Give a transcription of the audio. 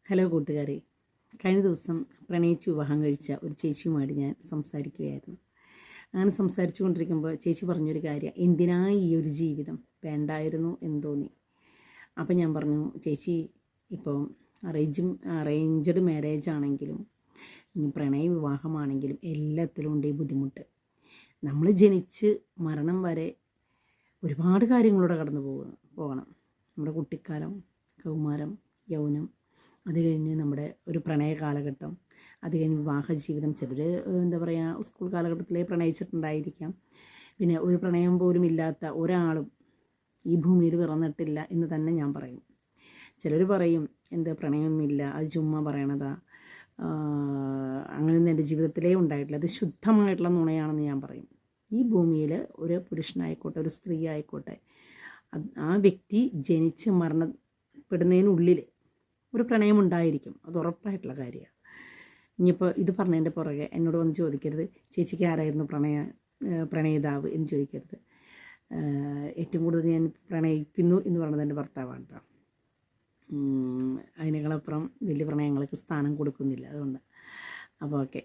Hello കൂട്ടുകാരെ, കഴിഞ്ഞ ദിവസം പ്രണയിച്ച് വിവാഹം കഴിച്ച ഒരു ചേച്ചിയുമായിട്ട് ഞാൻ സംസാരിക്കുകയായിരുന്നു. അങ്ങനെ സംസാരിച്ചു കൊണ്ടിരിക്കുമ്പോൾ ചേച്ചി പറഞ്ഞൊരു കാര്യം, എന്തിനായി ഈ ഒരു ജീവിതം, വേണ്ടായിരുന്നു എന്ന് തോന്നി. അപ്പം ഞാൻ പറഞ്ഞു, ചേച്ചി ഇപ്പോൾ അറേഞ്ച്ഡ് മാരേജ് ആണെങ്കിലും ഇനി പ്രണയ വിവാഹമാണെങ്കിലും എല്ലാത്തിലും ഉണ്ട് ഈ ബുദ്ധിമുട്ട്. നമ്മൾ ജനിച്ച് മരണം വരെ ഒരുപാട് കാര്യങ്ങളൂടെ കടന്നു പോകണം. നമ്മുടെ കുട്ടിക്കാലം, കൗമാരം, യൗവനം, അത് കഴിഞ്ഞ് നമ്മുടെ ഒരു പ്രണയ കാലഘട്ടം, അത് കഴിഞ്ഞ് വിവാഹ ജീവിതം. ചിലർ എന്താ പറയുക, സ്കൂൾ കാലഘട്ടത്തിലേ പ്രണയിച്ചിട്ടുണ്ടായിരിക്കാം. പിന്നെ ഒരു പ്രണയം പോലും ഇല്ലാത്ത ഒരാളും ഈ ഭൂമിയിൽ പിറന്നിട്ടില്ല എന്ന് തന്നെ ഞാൻ പറയും. ചിലർ പറയും എന്താ പ്രണയമൊന്നുമില്ല, അത് ചുമ്മാ പറയണതാ, അങ്ങനെയൊന്നും എൻ്റെ ജീവിതത്തിലേ ഉണ്ടായിട്ടില്ല, അത് ശുദ്ധമായിട്ടുള്ള നുണയാണെന്ന് ഞാൻ പറയും. ഈ ഭൂമിയിൽ ഒരു പുരുഷനായിക്കോട്ടെ ഒരു സ്ത്രീ ആയിക്കോട്ടെ, ആ വ്യക്തി ജനിച്ച് മരണപ്പെടുന്നതിനുള്ളിൽ ഒരു പ്രണയമുണ്ടായിരിക്കും, അത് ഉറപ്പായിട്ടുള്ള കാര്യമാണ്. ഇനിയിപ്പോൾ ഇത് പറഞ്ഞതിൻ്റെ പുറകെ എന്നോട് വന്ന് ചോദിക്കരുത് ചേച്ചിക്ക് ആരായിരുന്നു പ്രണയിതാവ് എന്ന് ചോദിക്കരുത്. ഏറ്റവും കൂടുതൽ ഞാൻ പ്രണയിക്കുന്നു എന്ന് പറയുന്നത് എൻ്റെ ഭർത്താവാണ് കേട്ടോ. അതിനേക്കാളപ്പുറം വലിയ പ്രണയങ്ങൾക്ക് സ്ഥാനം കൊടുക്കുന്നില്ല, അതുകൊണ്ട്. അപ്പോൾ ഓക്കെ.